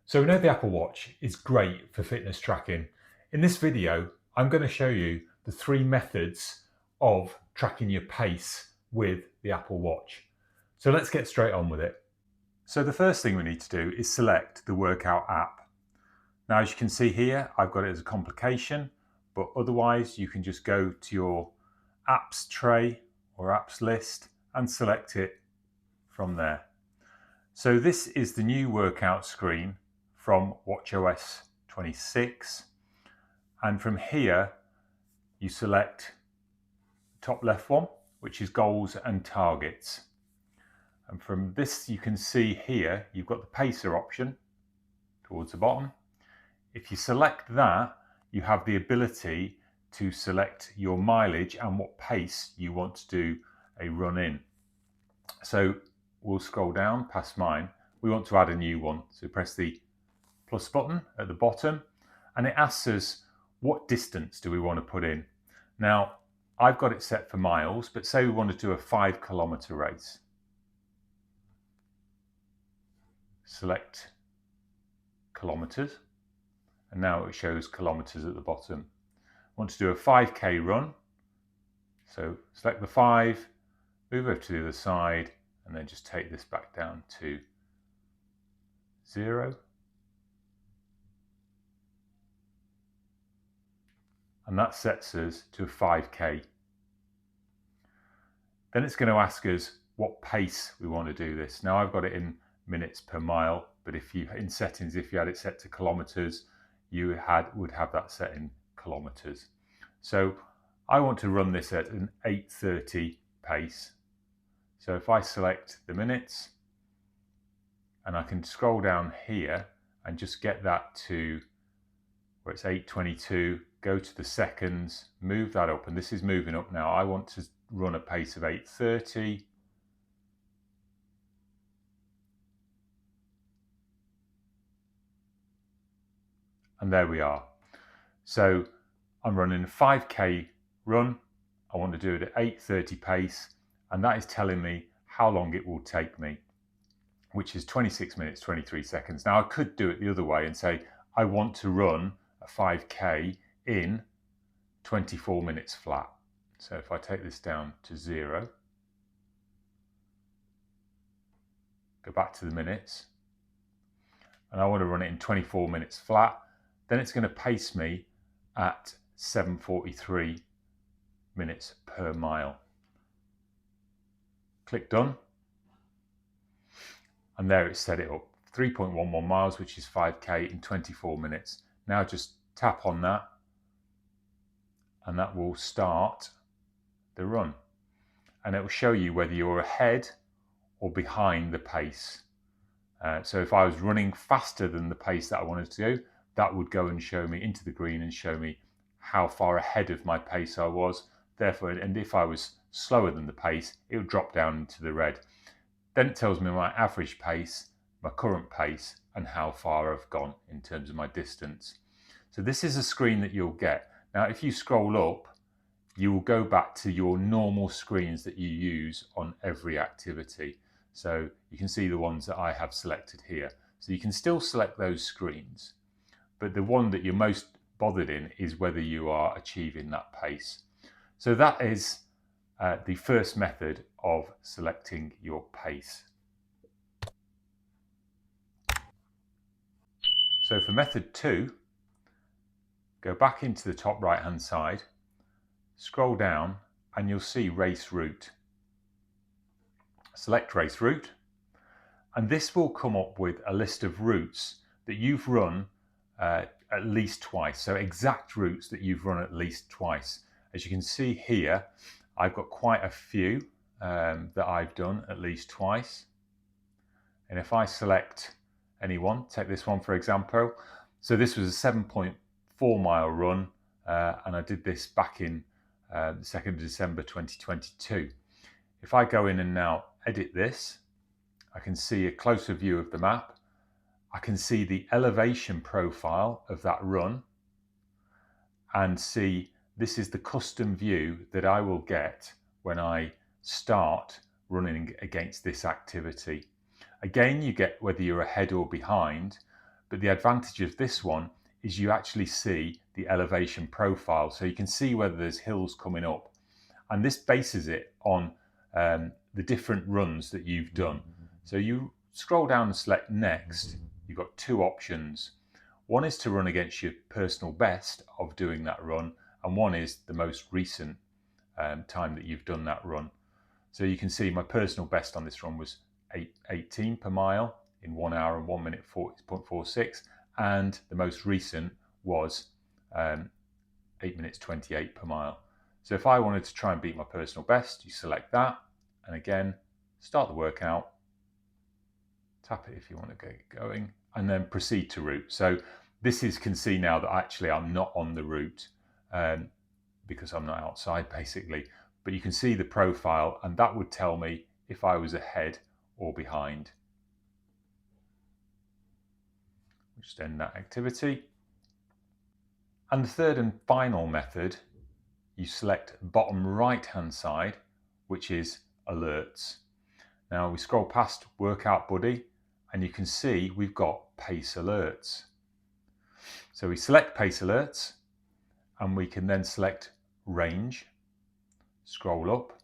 So we know the Apple Watch is great for fitness tracking. In this video, I'm going to show you the 3 methods of tracking your pace with the Apple Watch. So let's get straight on with it. So the first thing we need to do is select the workout app. Now, as you can see here, I've got it as a complication, but otherwise you can just go to your apps tray or apps list and select it from there. So this is the new workout screen from watchOS 26, and from here you select the top left one, which is goals and targets, and from this you can see here you've got the pacer option towards the bottom. If you select that, you have the ability to select your mileage and what pace you want to do a run in. So we'll scroll down past mine. We want to add a new one, so press the plus button at the bottom, and it asks us what distance do we want to put in. Now, I've got it set for miles, but say we want to do a 5-kilometer race. Select kilometers, and now it shows kilometers at the bottom. Want to do a 5k run, so select the 5, move over to the other side, and then just take this back down to 0. And that sets us to a 5k. Then it's going to ask us what pace we want to do this. Now I've got it in minutes per mile, but if you in settings, if you had it set to kilometers, you would have that set in kilometers. So I want to run this at an 8:30 pace. So if I select the minutes, and I can scroll down here and just get that to where it's 8:22, go to the seconds, move that up, and this is moving up now. I want to run a pace of 8:30. And there we are. So I'm running a 5k run. I want to do it at 8:30 pace, and that is telling me how long it will take me, which is 26 minutes, 23 seconds. Now I could do it the other way and say, I want to run a 5k in 24 minutes flat. So if I take this down to 0, go back to the minutes, and I want to run it in 24 minutes flat, then it's going to pace me at 7:43 minutes per mile. Click done, and there it's set it up. 3.11 miles, which is 5k in 24 minutes. Now just tap on that, and that will start the run, and it will show you whether you're ahead or behind the pace. So if I was running faster than the pace that I wanted to go, that would go and show me into the green and show me how far ahead of my pace I was. Therefore, and if I was slower than the pace, it would drop down into the red. Then it tells me my average pace, my current pace, and how far I've gone in terms of my distance. So this is a screen that you'll get. Now, if you scroll up, you will go back to your normal screens that you use on every activity. So you can see the ones that I have selected here. So you can still select those screens, but the one that you're most bothered in is whether you are achieving that pace. So that is the first method of selecting your pace. So for method 2, go back into the top right hand side, scroll down, and you'll see race route. Select race route, and this will come up with a list of routes that you've run at least twice. So exact routes that you've run at least twice. As you can see here, I've got quite a few that I've done at least twice. And if I select any one, take this one for example. So this was a 7.4 mile run, and I did this back in the 2nd of December 2022. If I go in and now edit this, I can see a closer view of the map. I can see the elevation profile of that run, and see this is the custom view that I will get when I start running against this activity. Again, you get whether you're ahead or behind, But the advantage of this one is you actually see the elevation profile. So you can see whether there's hills coming up. And this bases it on the different runs that you've done. So you scroll down and select next. You've got two options. One is to run against your personal best of doing that run, and one is the most recent time that you've done that run. So you can see my personal best on this run was 8:18 per mile in 1 hour and 1 minute 40.46, and the most recent was 8 minutes 28 per mile. So if I wanted to try and beat my personal best, you select that, and again, start the workout, tap it if you want to get going, and then proceed to route. So this can see now that actually I'm not on the route because I'm not outside basically, but you can see the profile, and that would tell me if I was ahead or behind. We'll just end that activity. And the third and final method, you select bottom right hand side, which is alerts. Now we scroll past Workout Buddy and you can see we've got pace alerts. So we select pace alerts and we can then select range, scroll up,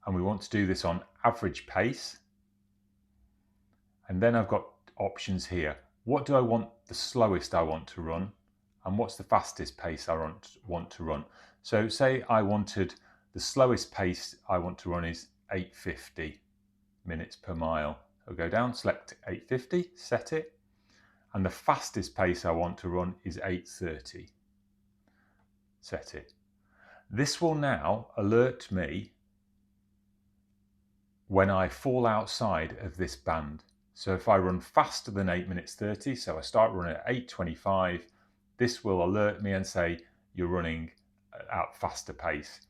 and we want to do this on average pace. And then I've got options here. What do I want the slowest I want to run? And what's the fastest pace I want to run? So say I wanted the slowest pace I want to run is 8:50 minutes per mile. So go down, select 8:50, set it. And the fastest pace I want to run is 8:30. Set it. This will now alert me when I fall outside of this band. So if I run faster than 8 minutes 30, so I start running at 8:25, this will alert me and say you're running at faster pace.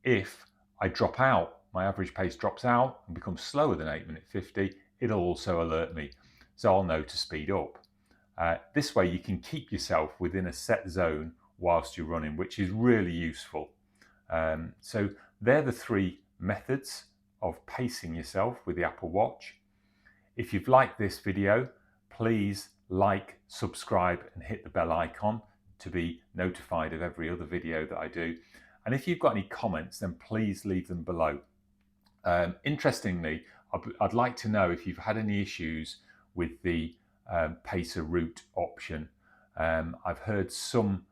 If I drop out, my average pace drops out and becomes slower than 8 minute 50, it'll also alert me. So I'll know to speed up. This way you can keep yourself within a set zone whilst you're running, which is really useful. So they're the three methods of pacing yourself with the Apple Watch. If you've liked this video, please like, subscribe and hit the bell icon to be notified of every other video that I do. And if you've got any comments, then please leave them below. Interestingly, I'd like to know if you've had any issues with the pacer route option. I've heard some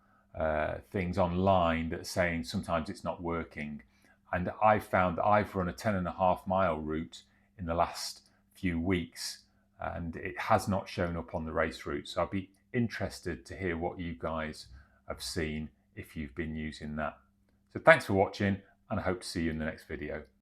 things online that are saying sometimes it's not working, and I've found that I've run a 10.5 mile route in the last few weeks and it has not shown up on the race route. So I'd be interested to hear what you guys have seen if you've been using that. So thanks for watching, and I hope to see you in the next video.